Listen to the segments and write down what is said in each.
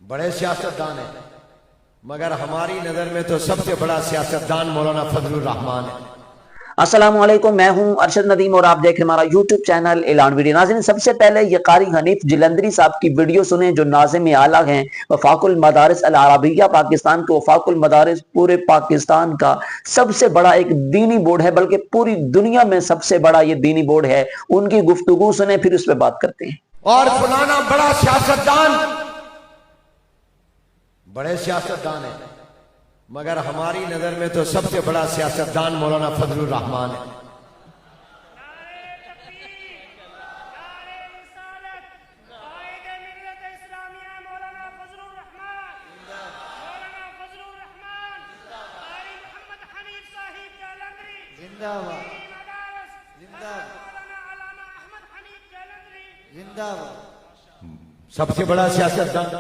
بڑے سیاستدان ہیں، مگر ہماری نظر میں تو سب سے بڑا سیاستدان مولانا فضل الرحمان ہے۔ السلام علیکم، میں ہوں ارشد ندیم اور آپ دیکھ رہے ہیں ہمارا یوٹیوب چینل اعلان ویڈیو۔ ناظرین، سب سے پہلے یہ قاری حنیف جلندری صاحب کی ویڈیو سنیں جو ناظم اعلیٰ ہیں وفاق المدارس العربیہ پاکستان کے۔ وفاق المدارس پورے پاکستان کا سب سے بڑا ایک دینی بورڈ ہے، بلکہ پوری دنیا میں سب سے بڑا یہ دینی بورڈ ہے۔ ان کی گفتگو سنیں پھر اس پہ بات کرتے ہیں۔ اور فلانا بڑا سیاستدان، بڑے سیاستدان ہیں، مگر ہماری نظر میں تو سب سے بڑا سیاستدان مولانا فضل الرحمان ہے۔ سب سے بڑا سیاستدان۔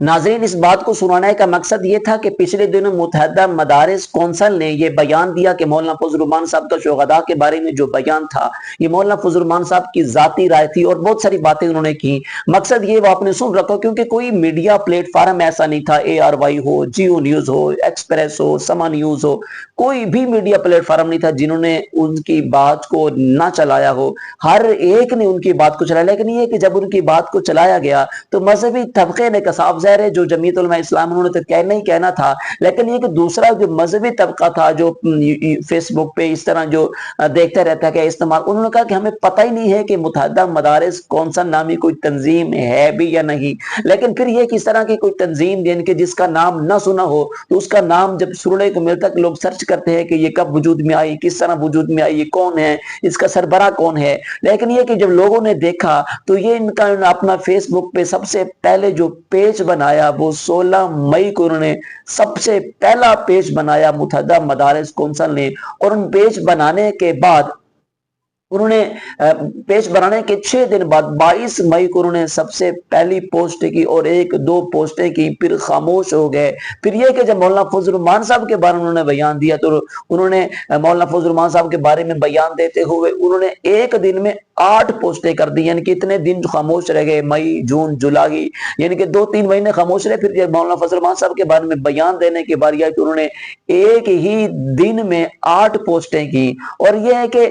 ناظرین، اس بات کو سنانے کا مقصد یہ تھا کہ پچھلے دنوں متحدہ مدارس کونسل نے یہ بیان دیا کہ مولانا فضل الرحمان صاحب کا شہداء کے بارے میں جو بیان تھا یہ مولانا فضل الرحمان صاحب کی ذاتی رائے تھی، اور بہت ساری باتیں انہوں نے کی۔ مقصد یہ وہ آپ نے سن رکھا، کیونکہ کوئی میڈیا پلیٹ فارم ایسا نہیں تھا، ARY ہو، جیو نیوز ہو، ایکسپریس ہو، سما نیوز ہو، کوئی بھی میڈیا پلیٹ فارم نہیں تھا جنہوں نے ان کی بات کو نہ چلایا ہو۔ ہر ایک نے ان کی بات کو چلایا، لیکن یہ کہ جب ان کی بات کو چلایا گیا تو مذہبی طبقے نے کساف ظاہر ہے جو جمعیت علماء اسلام انہوں نے تو کہنا ہی کہنا تھا، لیکن یہ کہ دوسرا جو مذہبی طبقہ تھا جو فیس بک پہ اس طرح جو دیکھتا رہتا ہے استعمال، انہوں نے کہا کہ ہمیں پتہ ہی نہیں ہے کہ متحدہ مدارس کونسل نامی کوئی تنظیم ہے بھی یا نہیں۔ لیکن پھر یہ کہ اس طرح کی کوئی تنظیم جس کا نام نہ سنا ہو تو اس کا نام جب سننے کو ملتا کہ لوگ سرچ کرتے ہیں کہ یہ کب وجود میں آئی، کس طرح وجود میں آئی، یہ کون ہے، اس کا سربراہ کون ہے۔ لیکن یہ کہ جب لوگوں نے دیکھا تو یہ ان کا اپنا فیس بک پہ سب سے پہلے جو پیج بنایا وہ 16 مئی کو انہوں نے سب سے پہلا پیج بنایا متحدہ مدارس کونسل نے، اور ان پیج بنانے کے بعد انہوں نے پیج بنانے کے 6 دن بعد 22 مئی کو انہوں نے سب سے پہلی پوسٹ کی اور 1-2 پوسٹیں کی، پھر خاموش ہو گئے۔ پھر یہ کہ جب مولانا فضل الرحمان صاحب کے بارے میں انہوں نے بیان دیا تو انہوں نے مولانا فضل الرحمان صاحب کے بارے میں بیان دیتے ہوئے انہوں نے ایک دن میں 8 پوسٹیں کر دی، یعنی کہ اتنے دن خاموش رہ گئے، مئی، جون، جولائی، یعنی کہ 2-3 مہینے خاموش رہے۔ پھر جب مولانا فضل الرحمان صاحب کے بارے میں بیان دینے کی باری آئی تو انہوں نے ایک ہی دن میں 8 پوسٹیں کی، اور یہ ہے کہ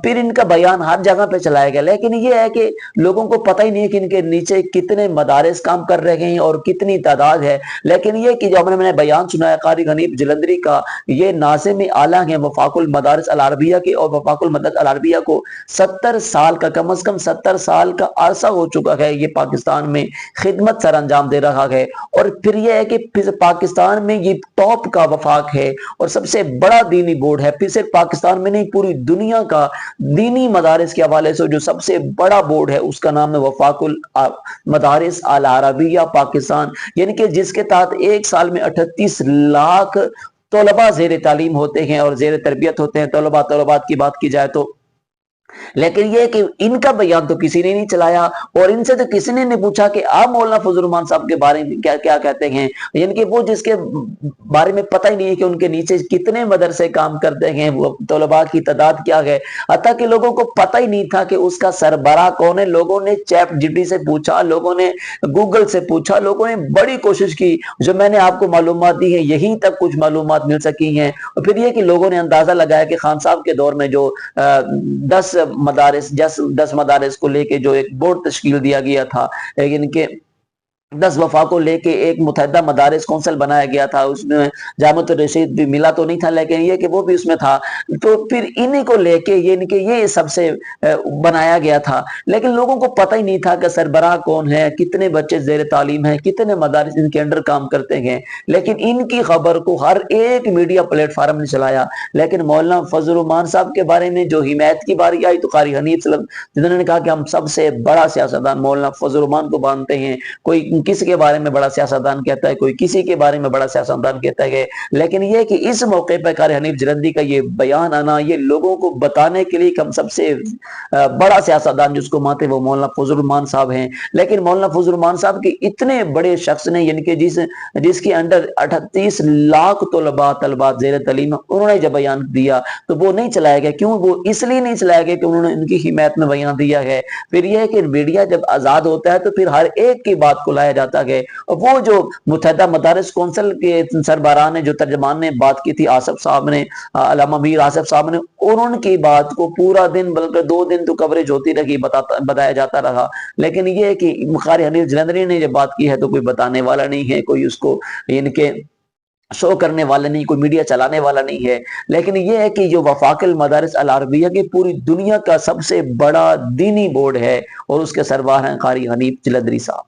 پھر ان کا بیان ہر جگہ پہ چلایا گیا۔ لیکن یہ ہے کہ لوگوں کو پتہ ہی نہیں ہے کہ ان کے نیچے کتنے مدارس کام کر رہے ہیں اور کتنی تعداد ہے۔ لیکن یہ کہ جو میں نے بیان سنا ہے قاری حنیف جلندری کا، یہ ناظم اعلیٰ ہیں وفاق المدارس العربیہ کے، اور وفاق المدارس العربیہ کو 70 سال کا کم از کم 70 سال کا عرصہ ہو چکا ہے یہ پاکستان میں خدمت سر انجام دے رہا ہے۔ اور پھر یہ ہے کہ پاکستان میں یہ ٹاپ کا وفاق ہے اور سب سے بڑا دینی بورڈ ہے، پھر صرف پاکستان میں نہیں پوری دنیا کا دینی مدارس کے حوالے سے جو سب سے بڑا بورڈ ہے اس کا نام ہے وفاق المدارس العربیہ پاکستان، یعنی کہ جس کے تحت ایک سال میں 38 لاکھ طلباء زیر تعلیم ہوتے ہیں اور زیر تربیت ہوتے ہیں۔ طلبات کی بات کی جائے تو، لیکن یہ کہ ان کا بیان تو کسی نے نہیں چلایا، اور ان سے تو کسی نے نہیں پوچھا کہ آپ مولانا فضل الرحمان صاحب کے بارے میں کیا کہتے ہیں، یعنی کہ وہ جس کے بارے میں پتہ ہی نہیں ہے کہ ان کے نیچے کتنے مدرسے کام کرتے ہیں، وہ طلباء کی تعداد کیا ہے، حتیٰ کہ لوگوں کو پتہ ہی نہیں تھا کہ اس کا سربراہ کون ہے۔ لوگوں نے چیٹ جی پی ٹی سے پوچھا، لوگوں نے گوگل سے پوچھا، لوگوں نے بڑی کوشش کی، جو میں نے آپ کو معلومات دی ہیں یہیں تک کچھ معلومات مل سکی ہیں۔ اور پھر یہ کہ لوگوں نے اندازہ لگایا کہ خان صاحب کے دور میں جو 10 مدارس کو لے کے جو ایک بورڈ تشکیل دیا گیا تھا، لیکن کہ 10 وفاق کو لے کے ایک متحدہ مدارس کونسل بنایا گیا تھا، اس میں جامعۃ الرشید بھی ملا تو نہیں تھا، لیکن یہ کہ وہ بھی اس میں تھا، تو پھر انہی کو لے کے یہ سب سے بنایا گیا تھا۔ لیکن لوگوں کو پتہ ہی نہیں تھا کہ سربراہ کون ہے، کتنے بچے زیر تعلیم ہیں، کتنے مدارس ان کے انڈر کام کرتے ہیں، لیکن ان کی خبر کو ہر ایک میڈیا پلیٹ فارم نے چلایا۔ لیکن مولانا فضل الرحمان صاحب کے بارے میں جو حمایت کی باری آئی تو قاری حنیف جنہوں نے کہا کہ ہم سب سے بڑا سیاستدان مولانا فضل الرحمان کو مانتے ہیں، کوئی کسی کے بارے میں بڑا سیاستدان کہتا ہے، کوئی کسی کے بارے میں بڑا سیاستدان کہتا ہے، لیکن یہ کہ اس موقع پر قاری حنیف جلندری کا یہ بیان آنا یہ لوگوں کو بتانے کے لیے کہ ہم سب سے بڑا سیاستدان جس کو مانتے ہیں وہ مولانا فضل الرحمان صاحب ہیں۔ لیکن مولانا فضل الرحمان صاحب کے اتنے بڑے شخص نے، یعنی کہ جس کے انڈر 38 لاکھ طلبات زیر تعلیم، انہوں نے جب بیان دیا تو وہ نہیں چلایا گیا۔ کیوں؟ وہ اس لیے نہیں چلایا گیا کہ انہوں نے ان کی حمایت میں بیان دیا ہے۔ پھر یہ ہے کہ میڈیا جب آزاد ہوتا ہے تو پھر ہر ایک کی بات کو لایا بتایا جاتا ہے وہ جو متحدہ مدارس کونسل کے سربراہ نے جو ترجمان نے بات کی تھی آصف صاحب نے علامہ میر آصف صاحب نے انہوں کی بات کو پورا دن بلکہ 2 دن تو کوریج ہوتی رہی بتایا جاتا رہا لیکن یہ ہے کہ قاری حنیف جلندری نے یہ بات کی ہے تو کوئی بتانے والا نہیں ہے کوئی اس کو ان کے شو کرنے والا نہیں کوئی میڈیا چلانے والا نہیں ہے لیکن یہ ہے کہ جو وفاق المدارس العربیہ کی پوری دنیا کا سب سے بڑا دینی بورڈ ہے اور اس کے سربراہ ہیں قاری حنیف جلندری صاحب